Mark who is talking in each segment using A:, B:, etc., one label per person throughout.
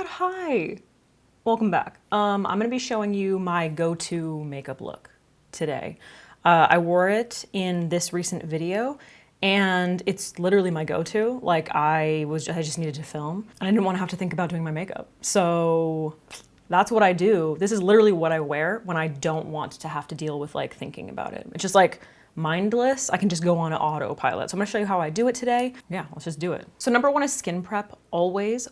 A: God, hi. Welcome back. I'm gonna be showing you my go-to makeup look today. I wore it in this recent video and it's literally my go-to. Like I just needed to film and I didn't want to have to think about doing my makeup. So that's what I do. This is literally what I wear when I don't want to have to deal with like thinking about it. It's just like mindless. I can just go on autopilot. So I'm gonna show you how I do it today. Yeah, let's just do it. So number one is skin prep. Always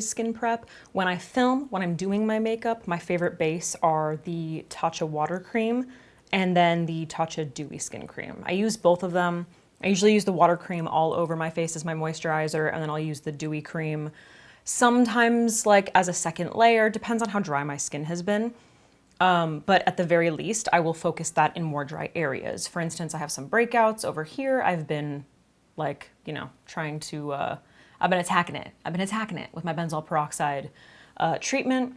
A: skin prep. When I film, when I'm doing my makeup, my favorite base are the Tatcha water cream and then the Tatcha dewy skin cream. I use both of them. I usually use the water cream all over my face as my moisturizer, and then I'll use the dewy cream sometimes like as a second layer, depends on how dry my skin has been. But at the very least, I will focus that in more dry areas. For instance, I have some breakouts over here. I've been like, you know, trying to, I've been attacking it. I've been attacking it with my benzoyl peroxide treatment.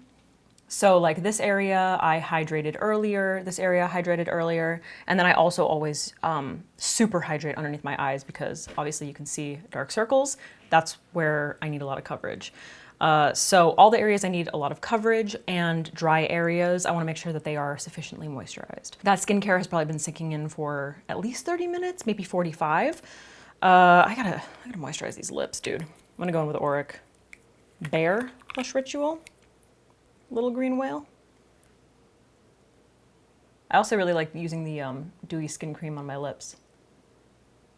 A: So like this area I hydrated earlier, this area I hydrated earlier. And then I also always super hydrate underneath my eyes because obviously you can see dark circles. That's where I need a lot of coverage. So all the areas I need a lot of coverage and dry areas, I wanna make sure that they are sufficiently moisturized. That skincare has probably been sinking in for at least 30 minutes, maybe 45. I gotta moisturize these lips, dude. I'm gonna go in with Auric Bare Blush Ritual, Little Green Whale. I also really like using the dewy skin cream on my lips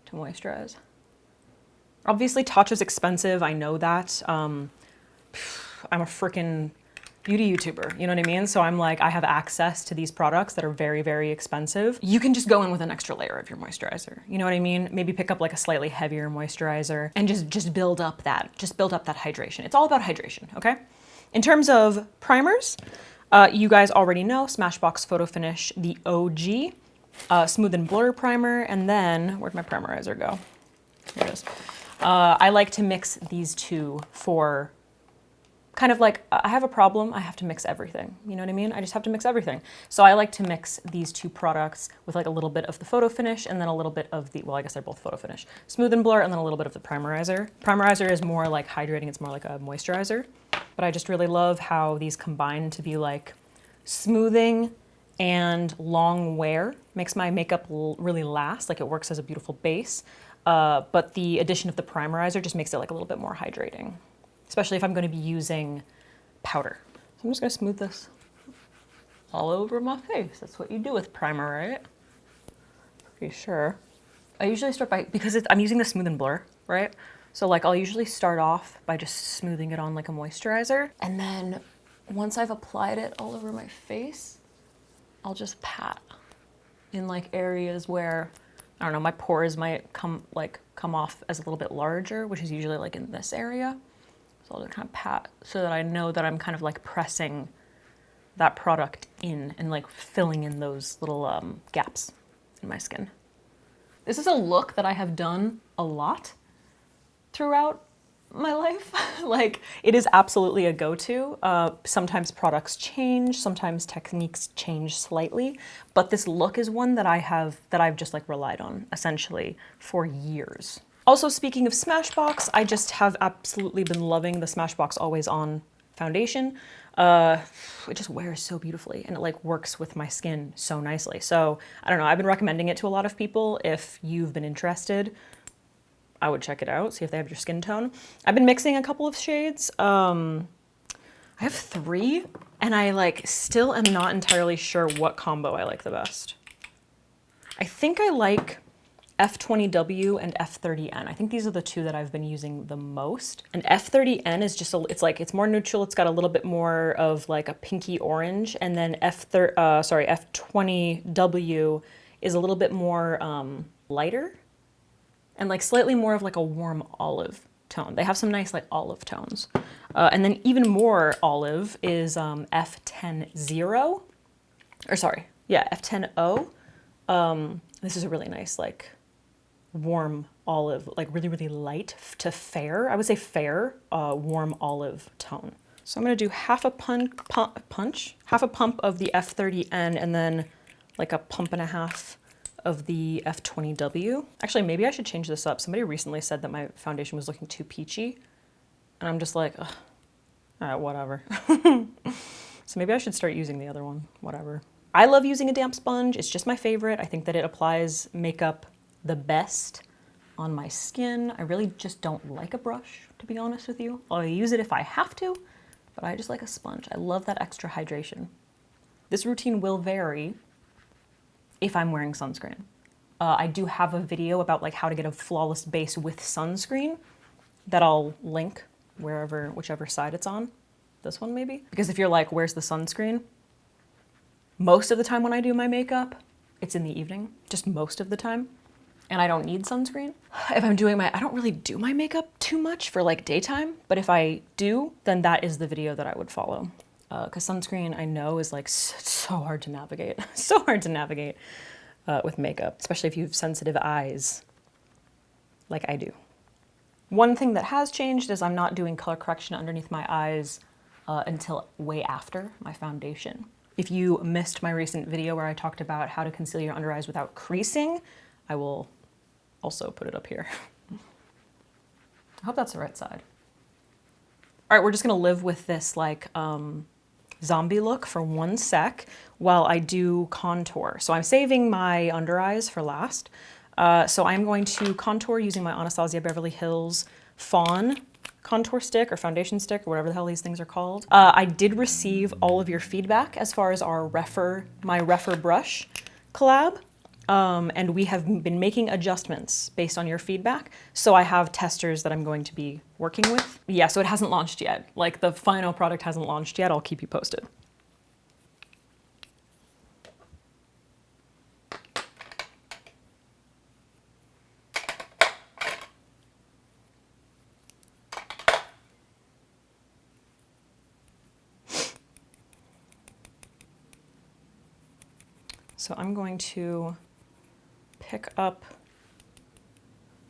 A: to moisturize. Obviously Tatcha's expensive, I know that. I'm a freaking beauty YouTuber, you know what I mean? So I'm like, I have access to these products that are very, very expensive. You can just go in with an extra layer of your moisturizer. You know what I mean? Maybe pick up like a slightly heavier moisturizer and just build up that hydration. It's all about hydration, okay? In terms of primers, you guys already know Smashbox Photo Finish, the OG, Smooth and Blur Primer, and then, where'd my primerizer go? Here it is. I like to mix these two for kind of like, I have a problem, I have to mix everything. You know what I mean? I just have to mix everything. So I like to mix these two products with like a little bit of the Photo Finish and then a little bit of the, well, I guess they're both Photo Finish. Smooth and Blur and then a little bit of the primerizer. Primerizer is more like hydrating, it's more like a moisturizer. But I just really love how these combine to be like smoothing and long wear. Makes my makeup really last, like it works as a beautiful base. But the addition of the primerizer just makes it like a little bit more hydrating, especially if I'm going to be using powder. So I'm just going to smooth this all over my face. That's what you do with primer, right? Pretty sure. I usually start by, because I'm using the Smooth and Blur, right? So like I'll usually start off by just smoothing it on like a moisturizer. And then once I've applied it all over my face, I'll just pat in like areas where, I don't know, my pores might come off as a little bit larger, which is usually like in this area. So I'll just kind of pat so that I know that I'm kind of like pressing that product in and like filling in those little gaps in my skin. This is a look that I have done a lot throughout my life. Like it is absolutely a go-to. Sometimes products change, sometimes techniques change slightly, but this look is one that I've just like relied on essentially for years. Also, speaking of Smashbox, I just have absolutely been loving the Smashbox Always On foundation. It just wears so beautifully and it like works with my skin so nicely. So I don't know, I've been recommending it to a lot of people. If you've been interested, I would check it out, see if they have your skin tone. I've been mixing a couple of shades. I have 3 and I like still am not entirely sure what combo I like the best. I think I like F20W and F30N. I think these are the 2 that I've been using the most. And F30N is just, it's more neutral. It's got a little bit more of like a pinky orange. And then F20W is a little bit more lighter and like slightly more of like a warm olive tone. They have some nice like olive tones. And then even more olive is F10O. F10O. This is a really nice like warm olive, like really, really light to fair. I would say fair, warm olive tone. So I'm gonna do half a pump of the F30N and then like a pump and a half of the F20W. Actually, maybe I should change this up. Somebody recently said that my foundation was looking too peachy. And I'm just like, ugh, Whatever. So maybe I should start using the other one, whatever. I love using a damp sponge. It's just my favorite. I think that it applies makeup the best on my skin. I really just don't like a brush, to be honest with you. I'll use it if I have to, but I just like a sponge. I love that extra hydration. This routine will vary if I'm wearing sunscreen. I do have a video about like how to get a flawless base with sunscreen that I'll link wherever, whichever side it's on. This one maybe? Because if you're like, where's the sunscreen? Most of the time when I do my makeup, it's in the evening, just most of the time. And I don't need sunscreen. If I'm doing I don't really do my makeup too much for like daytime, but if I do, then that is the video that I would follow. Because sunscreen I know is like so hard to navigate, so hard to navigate with makeup, especially if you have sensitive eyes like I do. One thing that has changed is I'm not doing color correction underneath my eyes until way after my foundation. If you missed my recent video where I talked about how to conceal your under eyes without creasing, I will also put it up here. I hope that's the right side. All right, we're just gonna live with this like zombie look for 1 sec while I do contour. So I'm saving my under eyes for last. So I'm going to contour using my Anastasia Beverly Hills Fawn contour stick or foundation stick or whatever the hell these things are called. I did receive all of your feedback as far as our my Refer brush collab. And we have been making adjustments based on your feedback. So I have testers that I'm going to be working with. Yeah, so it hasn't launched yet. Like the final product hasn't launched yet. I'll keep you posted. So I'm going to pick up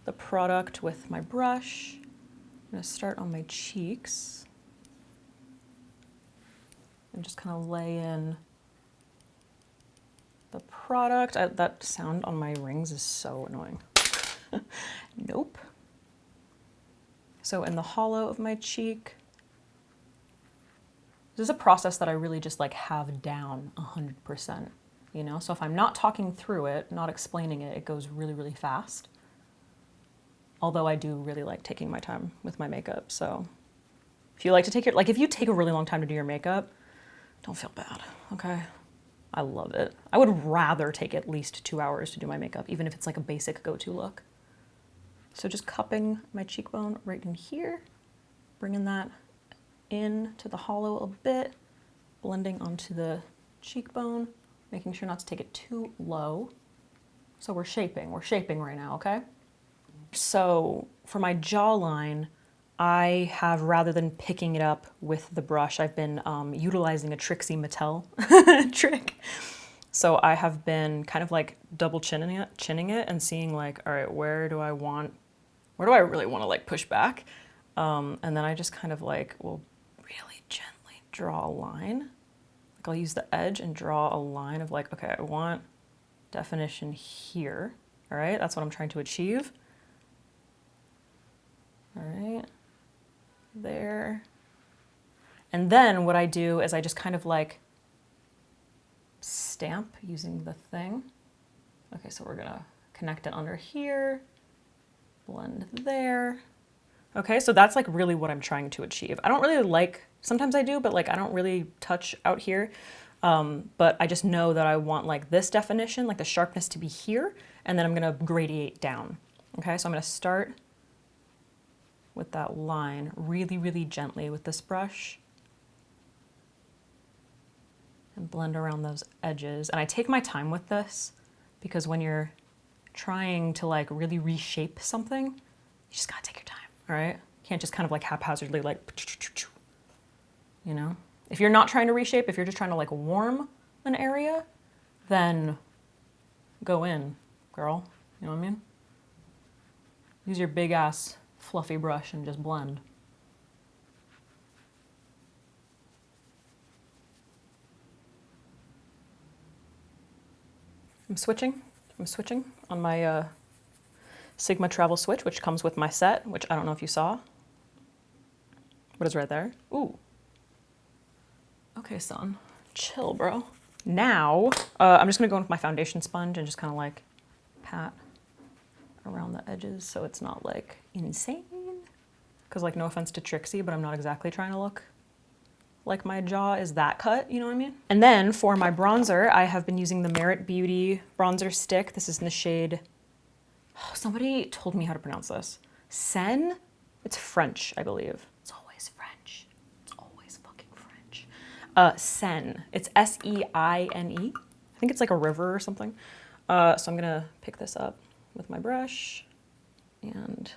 A: the product with my brush. I'm going to start on my cheeks and just kind of lay in the product. That sound on my rings is so annoying. Nope. So in the hollow of my cheek, this is a process that I really just like have down 100%. You know, so if I'm not talking through it, not explaining it, it goes really, really fast. Although I do really like taking my time with my makeup. So if you like to take your, like if you take a really long time to do your makeup, don't feel bad, okay? I love it. I would rather take at least 2 hours to do my makeup, even if it's like a basic go-to look. So just cupping my cheekbone right in here, bringing that in to the hollow a bit, blending onto the cheekbone, making sure not to take it too low. So we're shaping right now, okay? So for my jawline, I have, rather than picking it up with the brush, I've been utilizing a Trixie Mattel trick. So I have been kind of like double chinning it and seeing like, all right, where do I really want to like push back? And then I just kind of like will really gently draw a line. I'll use the edge and draw a line of like, okay, I want definition here. All right, that's what I'm trying to achieve. All right, there. And then what I do is I just kind of like stamp using the thing. Okay, so we're gonna connect it under here, blend there. Okay, so that's like really what I'm trying to achieve. I don't really like, sometimes I do, but like I don't really touch out here. But I just know that I want like this definition, like the sharpness to be here, and then I'm gonna gradiate down. Okay, so I'm gonna start with that line really, really gently with this brush and blend around those edges. And I take my time with this because when you're trying to like really reshape something, you just gotta take your time. All right? You can't just kind of like haphazardly like, you know? If you're not trying to reshape, if you're just trying to like warm an area, then go in, girl. You know what I mean? Use your big ass fluffy brush and just blend. I'm switching on my Sigma travel switch, which comes with my set, which I don't know if you saw. What is right there? Ooh, Okay, son, chill, bro. Now, I'm just gonna go in with my foundation sponge and just kind of like pat around the edges so it's not like insane. Because like, no offense to Trixie, but I'm not exactly trying to look like my jaw is that cut, you know what I mean? And then for my bronzer, I have been using the Merit Beauty bronzer stick. This is in the shade, oh, somebody told me how to pronounce this. Sen? It's French, I believe. It's always French. It's always fucking French. Sen. It's S-E-I-N-E. I think it's like a river or something. So I'm gonna pick this up with my brush and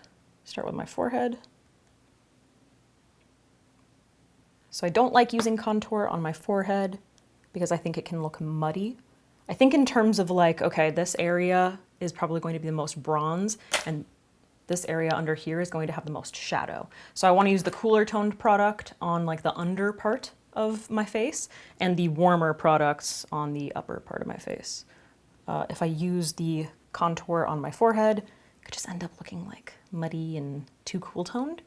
A: start with my forehead. So I don't like using contour on my forehead because I think it can look muddy. I think in terms of like, okay, this area is probably going to be the most bronze and this area under here is going to have the most shadow. So I want to use the cooler toned product on like the under part of my face and the warmer products on the upper part of my face. If I use the contour on my forehead, it could just end up looking like muddy and too cool toned.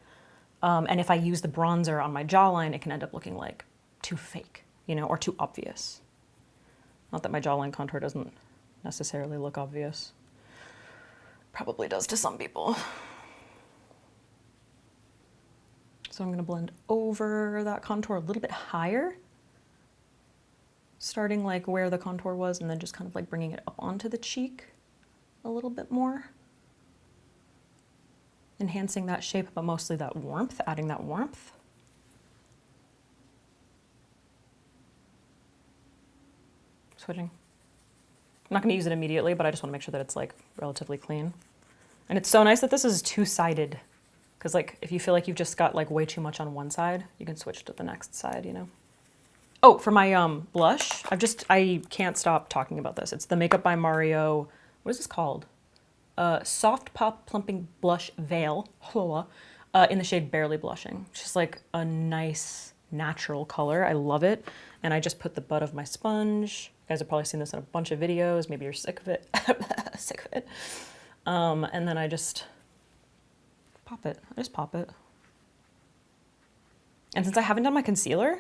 A: And if I use the bronzer on my jawline, it can end up looking like too fake, you know, or too obvious. Not that my jawline contour doesn't necessarily look obvious. Probably does to some people. So I'm gonna blend over that contour a little bit higher, starting like where the contour was and then just kind of like bringing it up onto the cheek a little bit more. Enhancing that shape, but mostly that warmth, adding that warmth. Switching. I'm not gonna use it immediately, but I just wanna make sure that it's like relatively clean. And it's so nice that this is two-sided, because like if you feel like you've just got like way too much on one side, you can switch to the next side, you know? Oh, for my blush, I can't stop talking about this. It's the Makeup by Mario, what is this called? Soft Pop Plumping Blush Veil in the shade Barely Blushing. It's just like a nice natural color. I love it. And I just put the butt of my sponge. You guys have probably seen this in a bunch of videos. Maybe you're sick of it. Sick of it. And then I just pop it. I just pop it. And since I haven't done my concealer,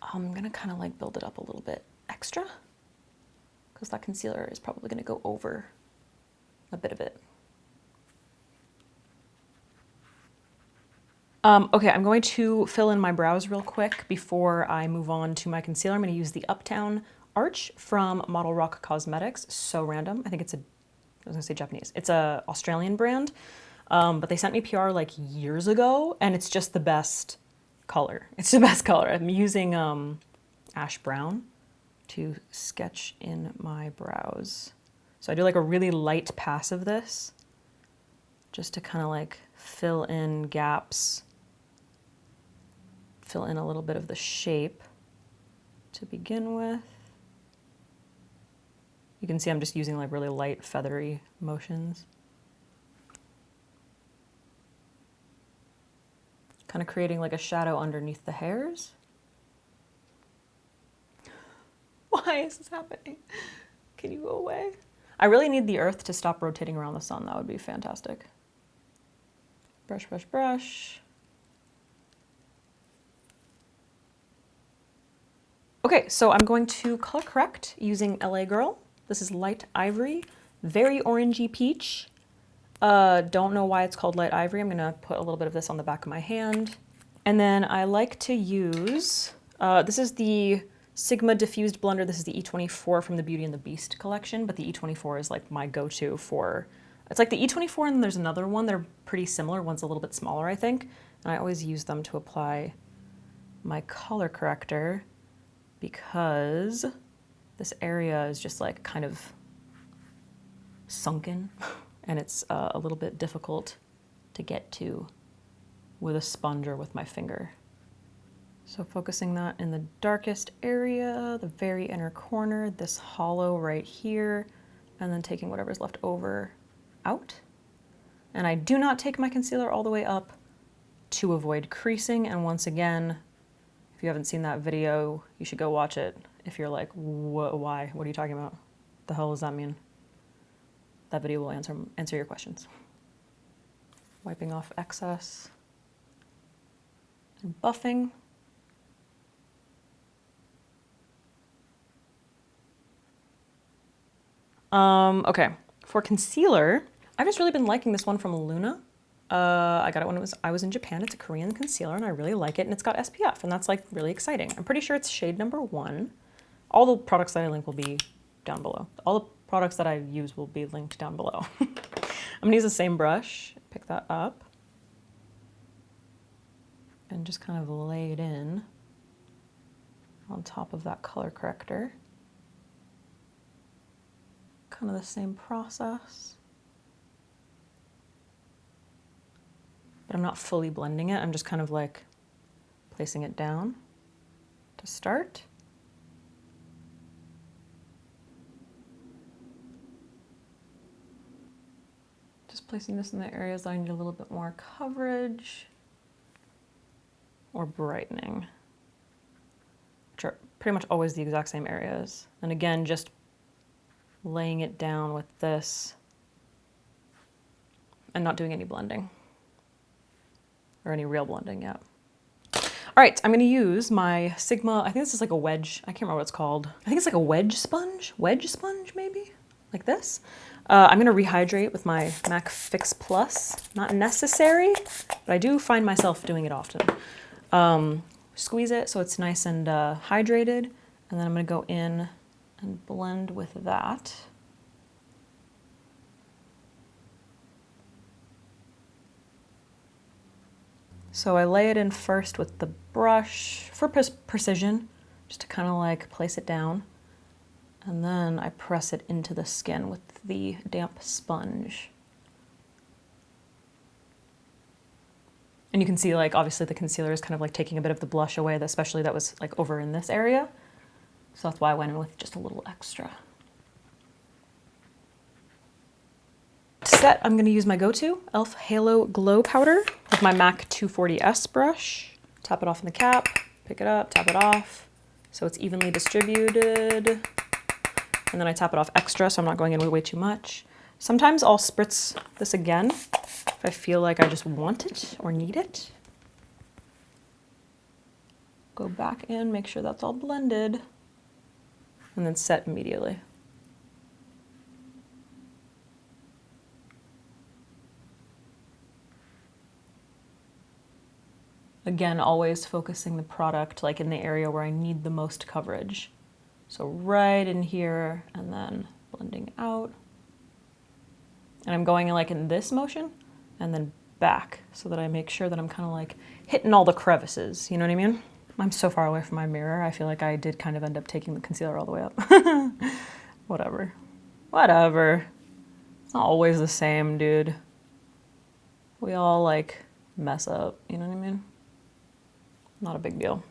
A: I'm gonna kind of like build it up a little bit extra because that concealer is probably gonna go over a bit of it. Okay, I'm going to fill in my brows real quick before I move on to my concealer. I'm going to use the Uptown Arch from Auric Cosmetics. So random. I think it's I was going to say Japanese. It's a Australian brand, but they sent me PR like years ago, and it's just the best color. It's the best color. I'm using ash brown to sketch in my brows. So I do like a really light pass of this just to kind of like fill in gaps, fill in a little bit of the shape to begin with. You can see I'm just using like really light feathery motions. Kind of creating like a shadow underneath the hairs. Why is this happening? Can you go away? I really need the earth to stop rotating around the sun. That would be fantastic. Brush, brush, brush. Okay, so I'm going to color correct using LA Girl. This is Light Ivory, very orangey peach. Don't know why it's called Light Ivory. I'm gonna put a little bit of this on the back of my hand. And then I like to use, this is the Sigma Diffused Blender. This is the E24 from the Beauty and the Beast collection, but the E24 is like my go-to for, it's like the E24 and there's another one. They're pretty similar. One's a little bit smaller, I think. And I always use them to apply my color corrector because this area is just like kind of sunken and it's a little bit difficult to get to with a sponge or with my finger. So focusing that in the darkest area, the very inner corner, this hollow right here, and then taking whatever's left over out. And I do not take my concealer all the way up to avoid creasing. And once again, if you haven't seen that video, you should go watch it. If you're like, why? What are you talking about? The hell does that mean? That video will answer your questions. Wiping off excess and buffing. Okay, for concealer, I've just really been liking this one from Luna. I got it when I was in Japan. It's a Korean concealer and I really like it, and it's got SPF, and that's like really exciting. I'm pretty sure it's shade number 1. All the products that I link will be down below. All the products that I use will be linked down below. I'm gonna use the same brush, pick that up, and just kind of lay it in on top of that color corrector. Kind of the same process. But I'm not fully blending it. I'm just kind of like placing it down to start. Just placing this in the areas that I need a little bit more coverage or brightening, which are pretty much always the exact same areas. And again, just laying it down with this and not doing any blending or any real blending yet. All right, I'm gonna use my Sigma, I think this is like a wedge, I can't remember what it's called. I think it's like a wedge sponge maybe, like this. I'm gonna rehydrate with my MAC Fix Plus. Not necessary, but I do find myself doing it often. Squeeze it so it's nice and hydrated, and then I'm gonna go in and blend with that. So I lay it in first with the brush for precision, just to kind of like place it down. And then I press it into the skin with the damp sponge. And you can see like, obviously the concealer is kind of like taking a bit of the blush away, especially that was like over in this area. So that's why I went in with just a little extra. To set, I'm gonna use my go-to e.l.f. Halo Glow Powder with my MAC 240S brush. Tap it off in the cap, pick it up, tap it off, so it's evenly distributed. And then I tap it off extra, so I'm not going in with way too much. Sometimes I'll spritz this again if I feel like I just want it or need it. Go back in, make sure that's all blended, and then set immediately. Again, always focusing the product like in the area where I need the most coverage. So right in here and then blending out. And I'm going like in this motion and then back so that I make sure that I'm kind of like hitting all the crevices, you know what I mean? I'm so far away from my mirror, I feel like I did kind of end up taking the concealer all the way up. Whatever. Whatever. It's not always the same, dude. We all like mess up, you know what I mean? Not a big deal.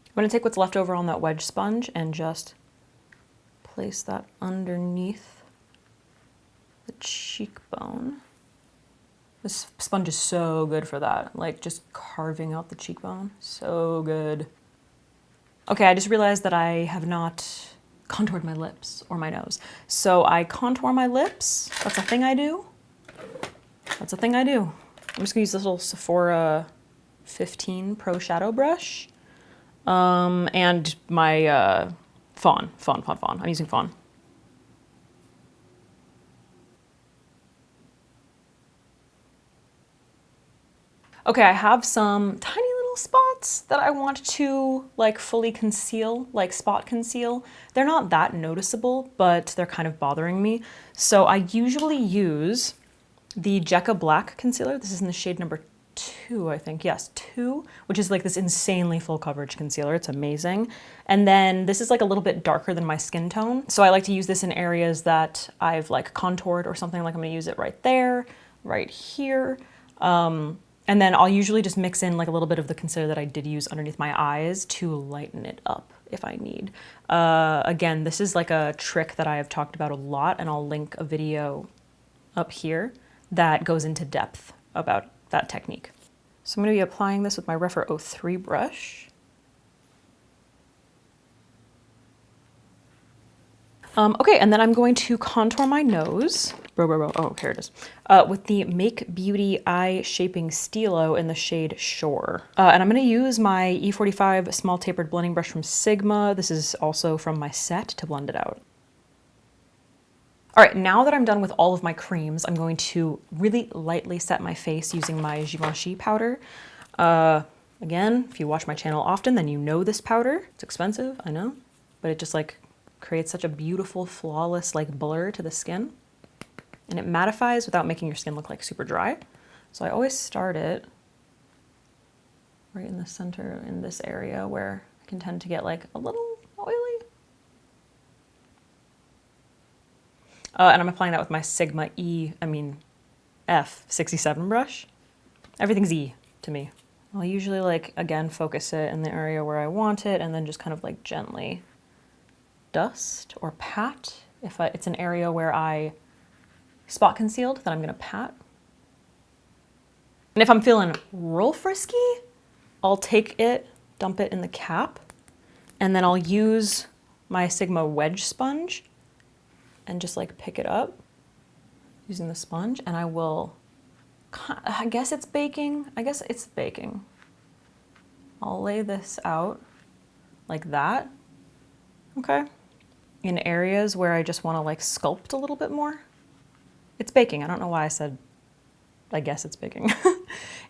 A: I'm gonna take what's left over on that wedge sponge and just place that underneath the cheekbone. This sponge is so good for that, like just carving out the cheekbone, so good. Okay, I just realized that I have not contoured my lips or my nose. So I contour my lips, that's a thing I do. That's a thing I do. I'm just gonna use this little Sephora 15 Pro Shadow Brush. And my Fawn. I'm using Fawn. Okay, I have some tiny little spots that I want to like fully conceal, like spot conceal. They're not that noticeable, but they're kind of bothering me. So I usually use the Jekka Black concealer. This is in the shade number 2, I think. Yes, 2, which is like this insanely full coverage concealer. It's amazing. And then this is like a little bit darker than my skin tone. So I like to use this in areas that I've like contoured or something. Like I'm gonna use it right there, right here. And then I'll usually just mix in like a little bit of the concealer that I did use underneath my eyes to lighten it up if I need. Again, this is like a trick that I have talked about a lot, and I'll link a video up here that goes into depth about that technique. So I'm going to be applying this with my Rephr 03 brush. Okay, and then I'm going to contour my nose. Oh, here it is. With the Make Beauty Eye Shaping Stilo in the shade Shore. And I'm going to use my E45 small tapered blending brush from Sigma. This is also from my set to blend it out. All right, now that I'm done with all of my creams, I'm going to really lightly set my face using my Givenchy powder. Again, if you watch my channel often, then you know this powder. It's expensive, I know, but it just like creates such a beautiful, flawless like blur to the skin. And it mattifies without making your skin look like super dry. So I always start it right in the center in this area where I can tend to get like a little oily. And I'm applying that with my Sigma F67 brush. Everything's E to me. I'll usually like, again, focus it in the area where I want it and then just kind of like gently dust or pat. If it's an area where I spot concealed, then I'm gonna pat. And if I'm feeling real frisky, I'll take it, dump it in the cap, and then I'll use my Sigma wedge sponge and just like pick it up using the sponge, and I will, I guess it's baking. I'll lay this out like that, okay? In areas where I just wanna like sculpt a little bit more. It's baking, I don't know why I said, I guess it's baking.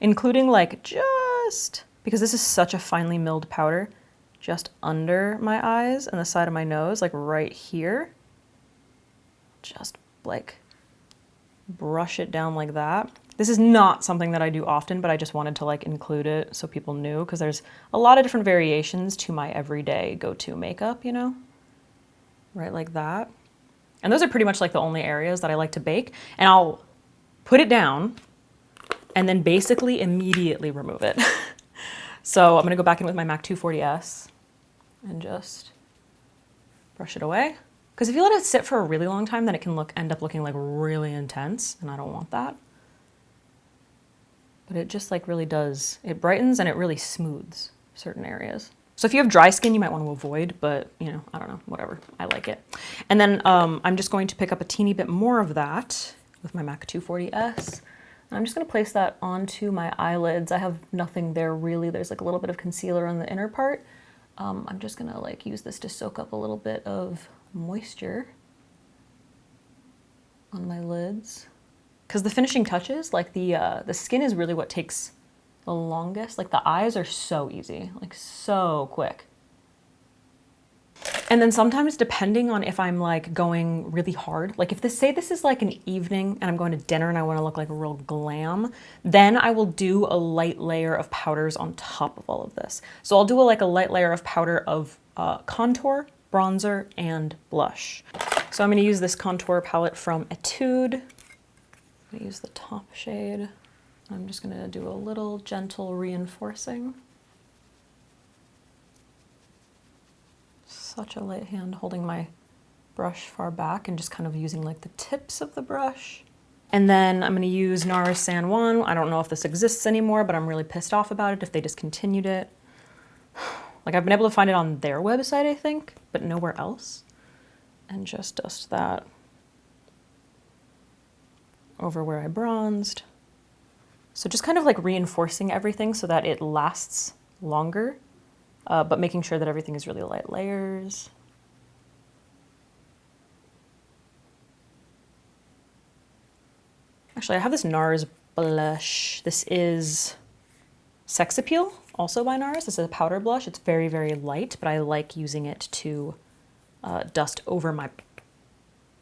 A: Including like just, because this is such a finely milled powder, just under my eyes and the side of my nose, like right here. Just like brush it down like that. This is not something that I do often, but I just wanted to like include it so people knew, because there's a lot of different variations to my everyday go-to makeup, you know? Right like that. And those are pretty much like the only areas that I like to bake. And I'll put it down and then basically immediately remove it. So I'm gonna go back in with my MAC 240S and just brush it away. Because if you let it sit for a really long time, then it can end up looking like really intense, and I don't want that. But it just like really does, it brightens and it really smooths certain areas. So if you have dry skin, you might want to avoid, but you know, I don't know, whatever, I like it. And then I'm just going to pick up a teeny bit more of that with my MAC 240S. I'm just gonna place that onto my eyelids. I have nothing there really. There's like a little bit of concealer on the inner part. I'm just gonna like use this to soak up a little bit of moisture on my lids. Because the finishing touches, like the skin is really what takes the longest. Like the eyes are so easy, like so quick. And then sometimes depending on if I'm like going really hard, like if say this is like an evening and I'm going to dinner and I want to look like a real glam, then I will do a light layer of powders on top of all of this. So I'll do like a light layer of powder of contour, bronzer, and blush. So I'm going to use this contour palette from Etude. I'm going to use the top shade. I'm just going to do a little gentle reinforcing. Such a light hand, holding my brush far back and just kind of using like the tips of the brush. And then I'm going to use NARS San Juan. I don't know if this exists anymore, but I'm really pissed off about it if they discontinued it. Like I've been able to find it on their website, I think, but nowhere else. And just dust that over where I bronzed. So just kind of like reinforcing everything so that it lasts longer, but making sure that everything is really light layers. Actually, I have this NARS blush. This is Sex Appeal, also by NARS. This is a powder blush. It's very, very light, but I like using it to dust over my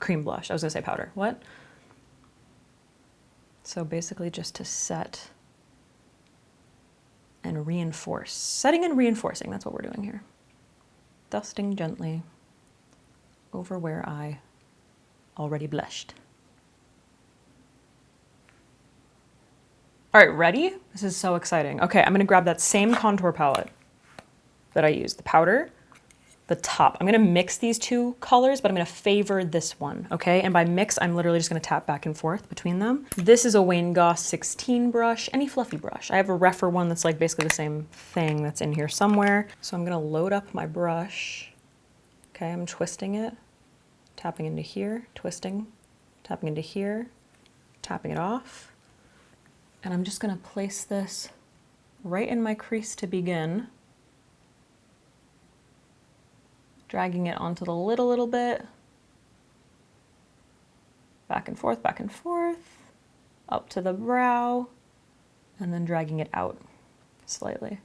A: cream blush. I was gonna say powder, what? So basically just to set and reinforce. Setting and reinforcing, that's what we're doing here. Dusting gently over where I already blushed. All right, ready? This is so exciting. Okay, I'm gonna grab that same contour palette that I used, the powder, the top. I'm gonna mix these two colors, but I'm gonna favor this one, okay? And by mix, I'm literally just gonna tap back and forth between them. This is a Wayne Goss 16 brush, any fluffy brush. I have a Refer one that's like basically the same thing that's in here somewhere. So I'm gonna load up my brush. Okay, I'm twisting it, tapping into here, twisting, tapping into here, tapping it off. And I'm just gonna place this right in my crease to begin, dragging it onto the lid a little bit, back and forth, up to the brow, and then dragging it out slightly.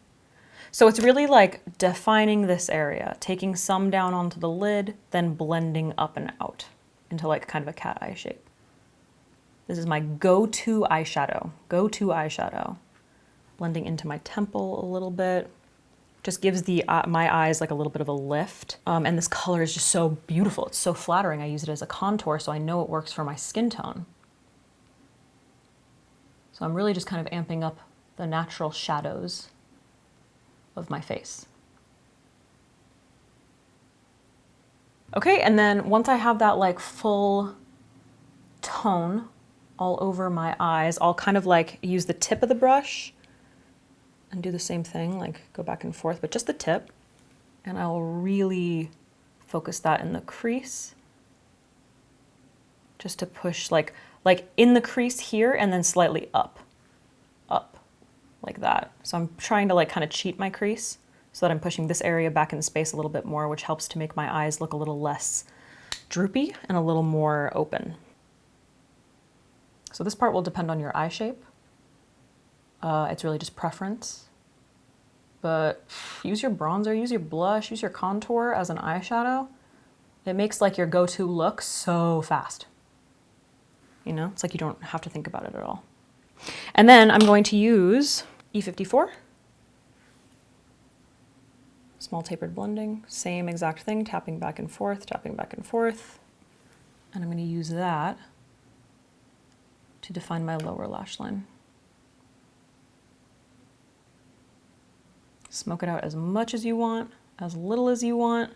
A: So it's really like defining this area, taking some down onto the lid, then blending up and out into like kind of a cat eye shape. This is my go-to eyeshadow, Blending into my temple a little bit. Just gives the my eyes like a little bit of a lift. And this color is just so beautiful. It's so flattering. I use it as a contour, so I know it works for my skin tone. So I'm really just kind of amping up the natural shadows of my face. Okay, and then once I have that like full tone all over my eyes, I'll kind of like use the tip of the brush and do the same thing, like go back and forth, but just the tip. And I'll really focus that in the crease, just to push like in the crease here and then slightly up, like that. So I'm trying to like kind of cheat my crease so that I'm pushing this area back in space a little bit more, which helps to make my eyes look a little less droopy and a little more open. So this part will depend on your eye shape. It's really just preference. But use your bronzer, use your blush, use your contour as an eyeshadow. It makes like your go-to look so fast. You know, it's like you don't have to think about it at all. And then I'm going to use E54. Small tapered blending, same exact thing, tapping back and forth, tapping back and forth. And I'm going to use that to define my lower lash line. Smoke it out as much as you want, as little as you want.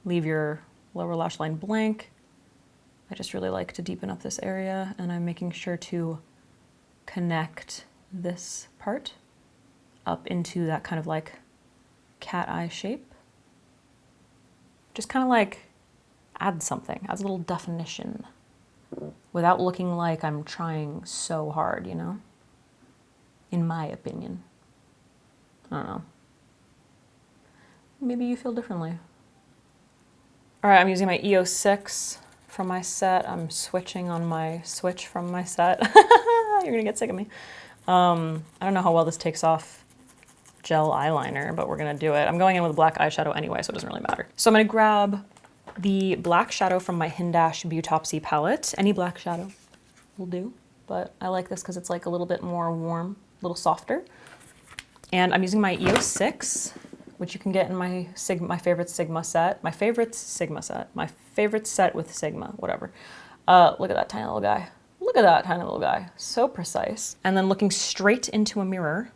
A: Leave your lower lash line blank. I just really like to deepen up this area, and I'm making sure to connect this part up into that kind of like cat eye shape. Just kind of like add something, adds a little definition without looking like I'm trying so hard, you know? In my opinion. I don't know. Maybe you feel differently. All right, I'm using my EO6 from my set. I'm switching on my switch from my set. You're gonna get sick of me. I don't know how well this takes off gel eyeliner, but we're gonna do it. I'm going in with black eyeshadow anyway, so it doesn't really matter. So I'm gonna grab the black shadow from my Hindash Beautopsy palette. Any black shadow will do, but I like this because it's like a little bit more warm, a little softer. And I'm using my EO6, which you can get in my favorite Sigma set. My favorite set with Sigma, whatever. Look at that tiny little guy. Look at that tiny little guy. So precise. And then looking straight into a mirror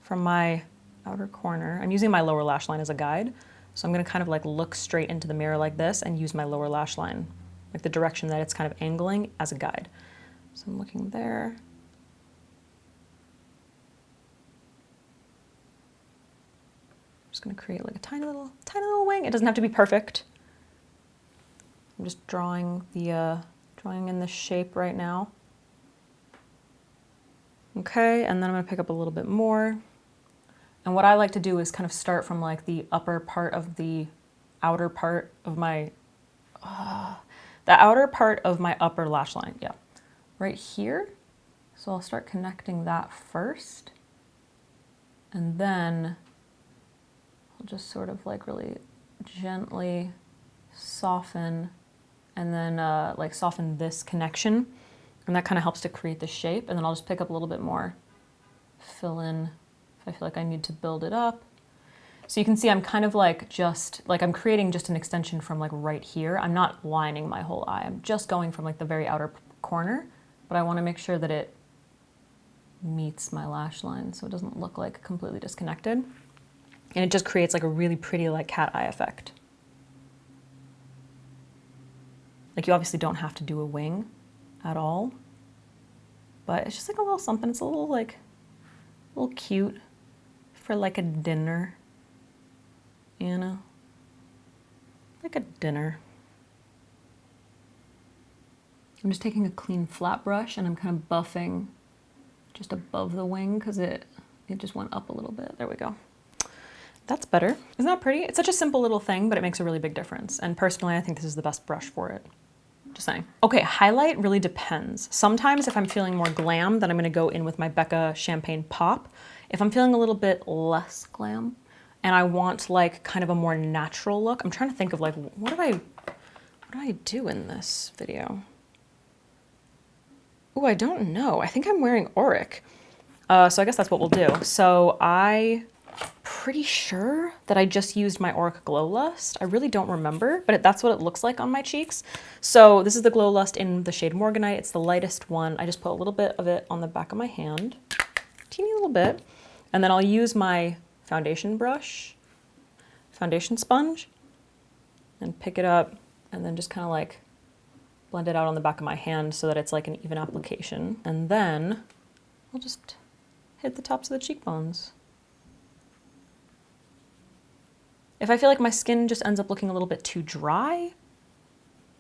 A: from my outer corner. I'm using my lower lash line as a guide. So I'm gonna kind of like look straight into the mirror like this and use my lower lash line, like the direction that it's kind of angling, as a guide. So I'm looking there. Just gonna create like a tiny little wing. It doesn't have to be perfect. I'm just drawing in the shape right now. Okay, and then I'm gonna pick up a little bit more. And what I like to do is kind of start from like the upper part of the outer part of my, upper lash line, yeah. Right here. So I'll start connecting that first. And then I'll just sort of like really gently soften, and then like soften this connection. And that kind of helps to create the shape. And then I'll just pick up a little bit more, fill in if I feel like I need to build it up. So you can see I'm kind of like I'm creating just an extension from like right here. I'm not lining my whole eye. I'm just going from like the very outer corner, but I want to make sure that it meets my lash line so it doesn't look like completely disconnected. And it just creates like a really pretty like cat eye effect. Like you obviously don't have to do a wing at all, but it's just like a little something. It's a little like, a little cute for like a dinner, you know? Like a dinner. I'm just taking a clean flat brush and I'm kind of buffing just above the wing because it just went up a little bit. There we go. That's better. Isn't that pretty? It's such a simple little thing, but it makes a really big difference. And personally, I think this is the best brush for it. Just saying. Okay, highlight really depends. Sometimes if I'm feeling more glam, then I'm gonna go in with my Becca Champagne Pop. If I'm feeling a little bit less glam and I want like kind of a more natural look, I'm trying to think of like, what did I do in this video? Oh, I don't know. I think I'm wearing Auric. So I guess that's what we'll do. So I'm pretty sure that I just used my Auric Glow Lust. I really don't remember, but that's what it looks like on my cheeks. So this is the Glow Lust in the shade Morganite. It's the lightest one. I just put a little bit of it on the back of my hand, teeny little bit. And then I'll use my foundation brush, foundation sponge, and pick it up and then just kind of like blend it out on the back of my hand so that it's like an even application. And then I'll just hit the tops of the cheekbones. If I feel like my skin just ends up looking a little bit too dry,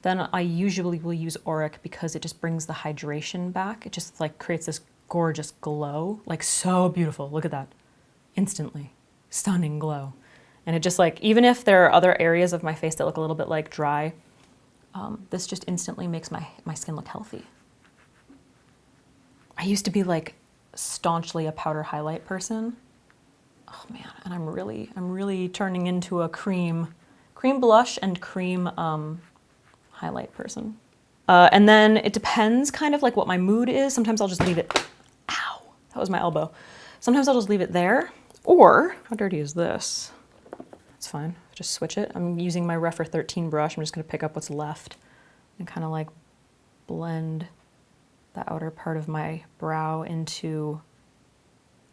A: then I usually will use Auric because it just brings the hydration back. It just like creates this gorgeous glow, like so beautiful. Look at that. Instantly. Stunning glow. And it just like, even if there are other areas of my face that look a little bit like dry, this just instantly makes my skin look healthy. I used to be like staunchly a powder highlight person. Oh man, and I'm really turning into a cream blush and cream highlight person. And then it depends kind of like what my mood is. Sometimes I'll just leave it, ow, that was my elbow. Sometimes I'll just leave it there, or, how dirty is this? It's fine, just switch it. I'm using my Refer 13 brush. I'm just gonna pick up what's left and kind of like blend the outer part of my brow into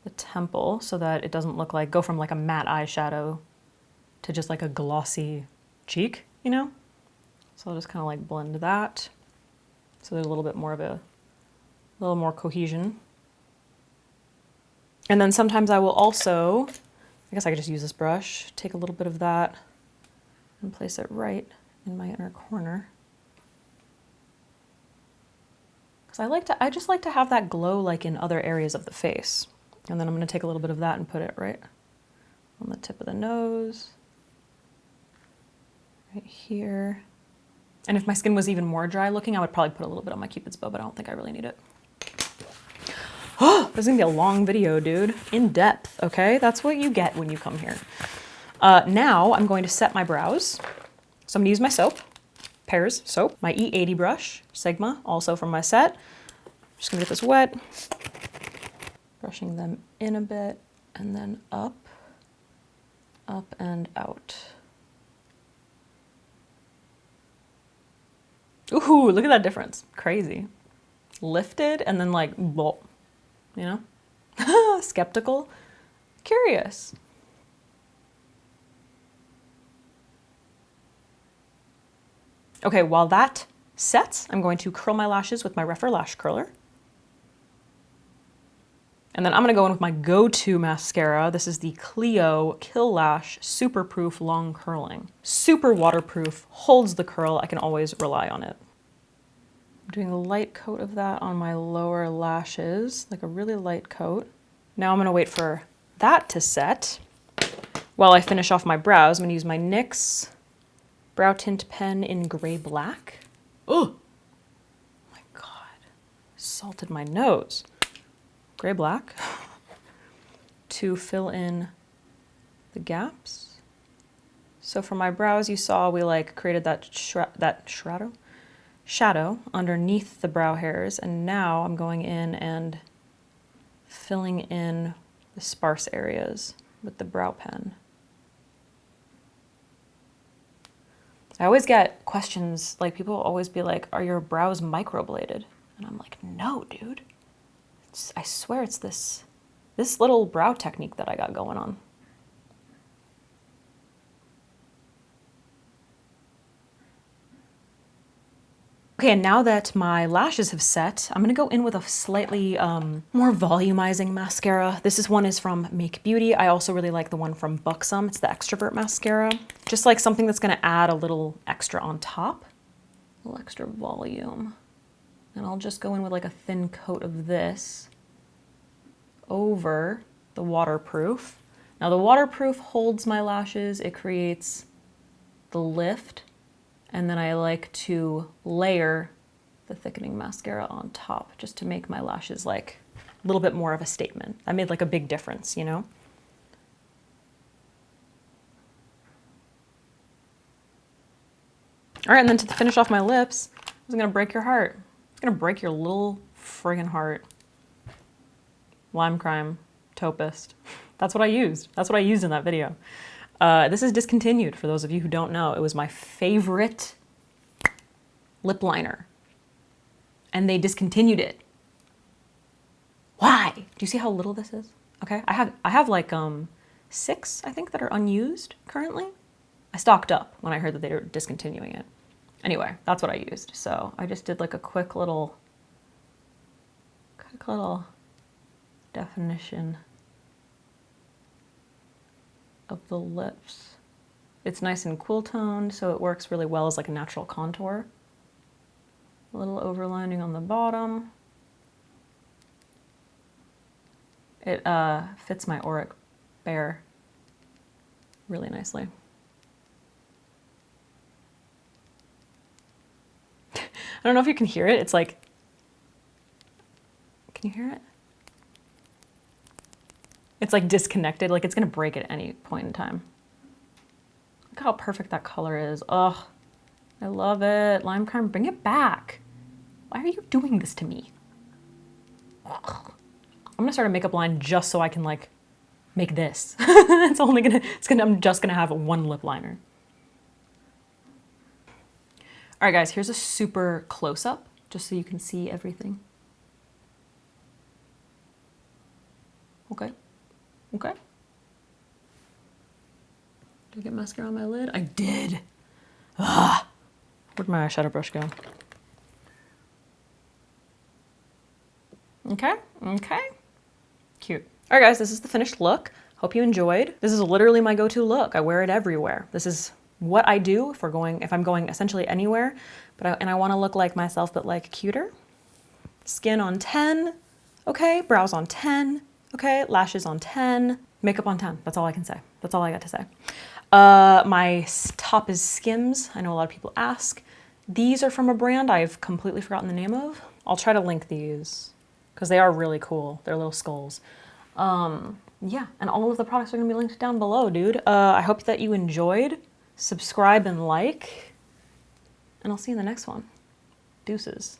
A: the temple so that it doesn't look like, go from like a matte eyeshadow to just like a glossy cheek, you know? So I'll just kind of like blend that. So there's a little bit more of a little more cohesion. And then sometimes I will also, I guess I could just use this brush, take a little bit of that and place it right in my inner corner. Because I just like to have that glow like in other areas of the face. And then I'm going to take a little bit of that and put it right on the tip of the nose, right here. And if my skin was even more dry looking, I would probably put a little bit on my Cupid's bow, but I don't think I really need it. Oh, this is gonna be a long video, dude. In depth, okay? That's what you get when you come here. Now I'm going to set my brows. So I'm gonna use my soap, Pears soap, my E80 brush, Sigma, also from my set. Just gonna get this wet. Brushing them in a bit, and then up and out. Ooh, look at that difference. Crazy. Lifted and then like, blah, you know? Skeptical, curious. Okay, while that sets, I'm going to curl my lashes with my Refer Lash Curler. And then I'm gonna go in with my go-to mascara. This is the Clio Kill Lash Super Proof Long Curling. Super waterproof, holds the curl. I can always rely on it. I'm doing a light coat of that on my lower lashes, like a really light coat. Now I'm gonna wait for that to set. While I finish off my brows, I'm gonna use my NYX Brow Tint Pen in Gray Black. Oh my God, salted my nose. Gray black to fill in the gaps. So for my brows, you saw we like created that shadow underneath the brow hairs, and now I'm going in and filling in the sparse areas with the brow pen. I always get questions, like people always be like, are your brows microbladed? And I'm like, no, dude. I swear it's this little brow technique that I got going on. Okay, and now that my lashes have set, I'm gonna go in with a slightly more volumizing mascara. This one is from Make Beauty. I also really like the one from Buxom. It's the Extrovert Mascara. Just like something that's gonna add a little extra on top. A little extra volume. And I'll just go in with like a thin coat of this over the waterproof. Now the waterproof holds my lashes, it creates the lift, and then I like to layer the thickening mascara on top just to make my lashes like a little bit more of a statement. I made like a big difference, you know? All right, and then to finish off my lips, I'm gonna break your heart. It's gonna break your little friggin' heart. LIMECRIME Topist. That's what I used. That's what I used in that video. This is discontinued for those of you who don't know. It was my favorite lip liner and they discontinued it. Why? Do you see how little this is? Okay, I have like 6, I think, that are unused currently. I stocked up when I heard that they were discontinuing it. Anyway, that's what I used. So I just did like a quick little definition of the lips. It's nice and cool toned, so it works really well as like a natural contour. A little overlining on the bottom. It fits my Auric Bear really nicely. I don't know if you can hear it. It's like, can you hear it? It's like disconnected, like it's gonna break at any point in time. Look how perfect that color is. Oh, I love it. LIMECRIME, bring it back. Why are you doing this to me? Ugh. I'm gonna start a makeup line just so I can like make this. I'm just gonna have one lip liner. All right guys, here's a super close up just so you can see everything. Okay, okay. Did I get mascara on my lid? I did. Ugh. Where'd my eyeshadow brush go? Okay, okay. Cute. All right guys, this is the finished look. Hope you enjoyed. This is literally my go-to look. I wear it everywhere. This is what I do if I'm going essentially anywhere, and I want to look like myself, but like cuter. Skin on 10, okay. Brows on 10, okay. Lashes on 10, makeup on 10. That's all I can say. That's all I got to say. My top is Skims. I know a lot of people ask. These are from a brand I've completely forgotten the name of. I'll try to link these because they are really cool. They're little skulls. Yeah, and all of the products are gonna be linked down below, dude. I hope that you enjoyed. Subscribe and like, and I'll see you in the next one. Deuces.